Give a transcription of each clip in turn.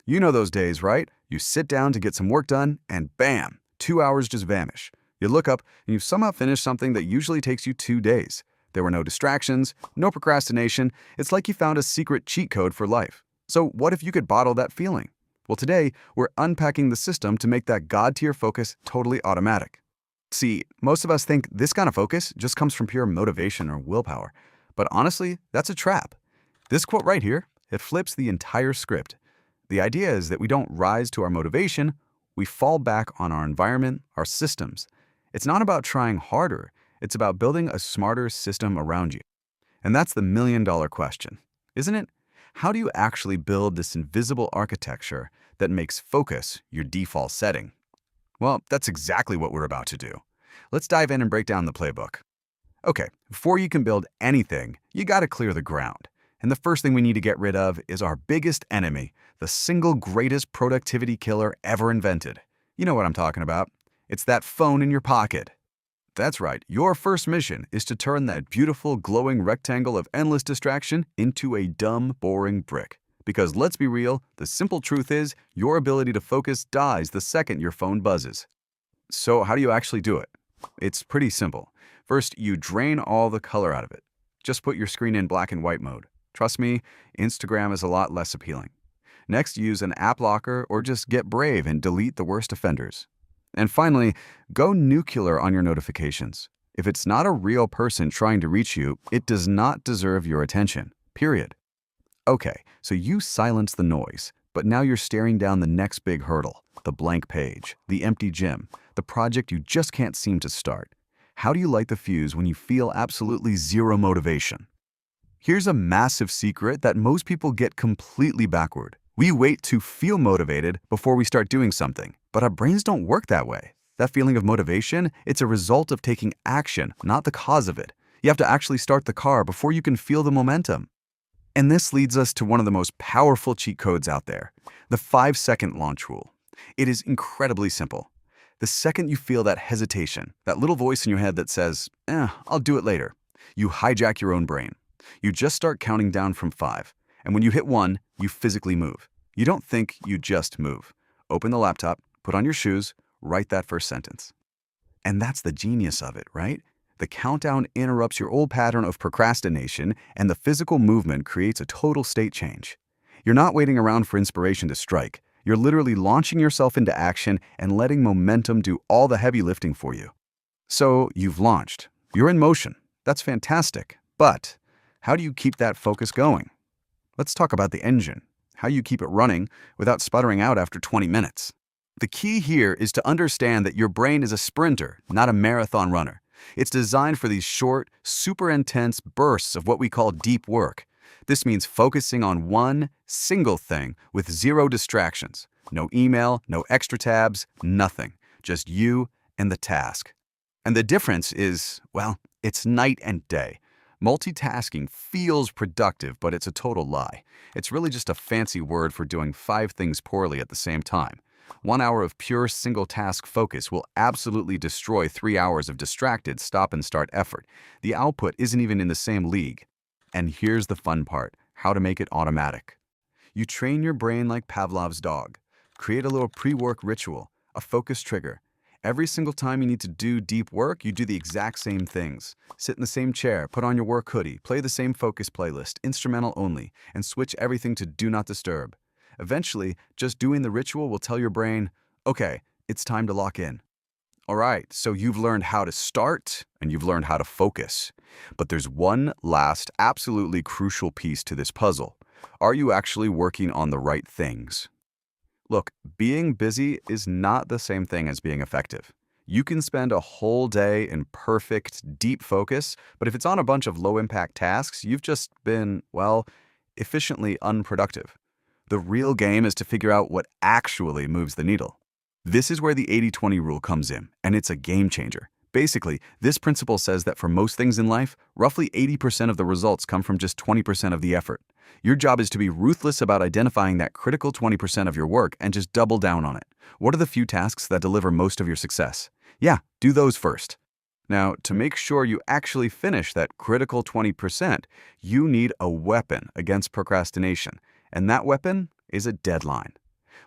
You know those days, right? You sit down to get some work done, and bam, 2 hours just vanish. You look up, and you've somehow finished something that usually takes you 2 days. There were no distractions, no procrastination. It's like you found a secret cheat code for life. So what if you could bottle that feeling? Well, today, we're unpacking the system to make that God-tier focus totally automatic. See, most of us think this kind of focus just comes from pure motivation or willpower. But honestly, that's a trap. This quote right here, it flips the entire script. The idea is that we don't rise to our motivation, we fall back on our environment, our systems. It's not about trying harder, it's about building a smarter system around you. And that's the million-dollar question, isn't it? How do you actually build this invisible architecture that makes focus your default setting? Well, that's exactly what we're about to do. Let's dive in and break down the playbook. Okay, before you can build anything, you gotta clear the ground. And the first thing we need to get rid of is our biggest enemy, the single greatest productivity killer ever invented. You know what I'm talking about. It's that phone in your pocket. That's right, your first mission is to turn that beautiful glowing rectangle of endless distraction into a dumb, boring brick. Because let's be real, the simple truth is your ability to focus dies the second your phone buzzes. So how do you actually do it? It's pretty simple. First, you drain all the color out of it. Just put your screen in black and white mode. Trust me, Instagram is a lot less appealing. Next, use an app locker or just get brave and delete the worst offenders. And finally, go nuclear on your notifications. If it's not a real person trying to reach you, it does not deserve your attention. Period. Okay, so you silence the noise, but now you're staring down the next big hurdle, the blank page, the empty gym, the project you just can't seem to start. How do you light the fuse when you feel absolutely zero motivation? Here's a massive secret that most people get completely backward. We wait to feel motivated before we start doing something, but our brains don't work that way. That feeling of motivation, it's a result of taking action, not the cause of it. You have to actually start the car before you can feel the momentum. And this leads us to one of the most powerful cheat codes out there, the 5-second launch rule. It is incredibly simple. The second you feel that hesitation, that little voice in your head that says, I'll do it later, you hijack your own brain. You just start counting down from 5. And when you hit 1, you physically move. You don't think, you just move. Open the laptop, put on your shoes, write that first sentence. And that's the genius of it, right? The countdown interrupts your old pattern of procrastination, and the physical movement creates a total state change. You're not waiting around for inspiration to strike. You're literally launching yourself into action and letting momentum do all the heavy lifting for you. So you've launched. You're in motion. That's fantastic. But how do you keep that focus going? Let's talk about the engine, how you keep it running without sputtering out after 20 minutes. The key here is to understand that your brain is a sprinter, not a marathon runner. It's designed for these short, super intense bursts of what we call deep work. This means focusing on one single thing with zero distractions. No email, no extra tabs, nothing. Just you and the task. And the difference is, well, it's night and day. Multitasking feels productive, but it's a total lie. It's really just a fancy word for doing 5 things poorly at the same time. 1 hour of pure single-task focus will absolutely destroy 3 hours of distracted stop-and-start effort. The output isn't even in the same league. And here's the fun part, how to make it automatic. You train your brain like Pavlov's dog. Create a little pre-work ritual, a focus trigger. Every single time you need to do deep work, you do the exact same things. Sit in the same chair, put on your work hoodie, play the same focus playlist, instrumental only, and switch everything to Do Not Disturb. Eventually, just doing the ritual will tell your brain, okay, it's time to lock in. All right, so you've learned how to start and you've learned how to focus. But there's one last, absolutely crucial piece to this puzzle. Are you actually working on the right things? Look, being busy is not the same thing as being effective. You can spend a whole day in perfect, deep focus, but if it's on a bunch of low-impact tasks, you've just been, well, efficiently unproductive. The real game is to figure out what actually moves the needle. This is where the 80-20 rule comes in, and it's a game changer. Basically, this principle says that for most things in life, roughly 80% of the results come from just 20% of the effort. Your job is to be ruthless about identifying that critical 20% of your work and just double down on it. What are the few tasks that deliver most of your success? Yeah, do those first. Now, to make sure you actually finish that critical 20%, you need a weapon against procrastination, and that weapon is a deadline.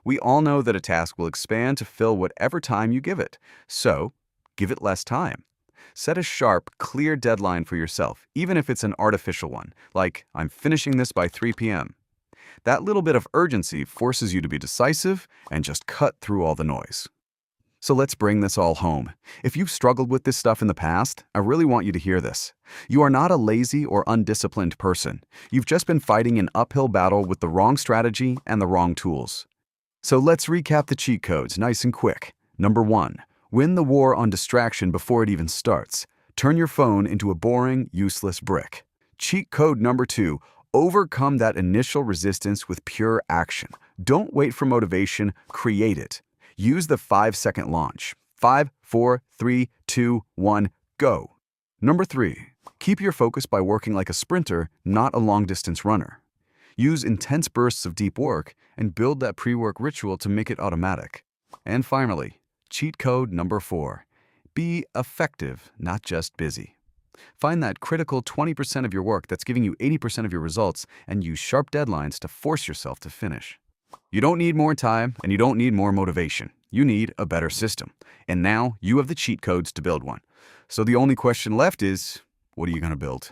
We all know that a task will expand to fill whatever time you give it. So, give it less time. Set a sharp, clear deadline for yourself, even if it's an artificial one, like, I'm finishing this by 3 p.m. That little bit of urgency forces you to be decisive and just cut through all the noise. So let's bring this all home. If you've struggled with this stuff in the past, I really want you to hear this. You are not a lazy or undisciplined person. You've just been fighting an uphill battle with the wrong strategy and the wrong tools. So let's recap the cheat codes nice and quick. Number 1. Win the war on distraction before it even starts. Turn your phone into a boring, useless brick. Cheat code number 2. Overcome that initial resistance with pure action. Don't wait for motivation, create it. Use the 5-second launch. 5, 4, 3, 2, 1, go. Number 3. Keep your focus by working like a sprinter, not a long-distance runner. Use intense bursts of deep work and build that pre-work ritual to make it automatic. And finally, cheat code number 4. Be effective, not just busy. Find that critical 20% of your work that's giving you 80% of your results and use sharp deadlines to force yourself to finish. You don't need more time and you don't need more motivation. You need a better system. And now you have the cheat codes to build one. So the only question left is, what are you going to build?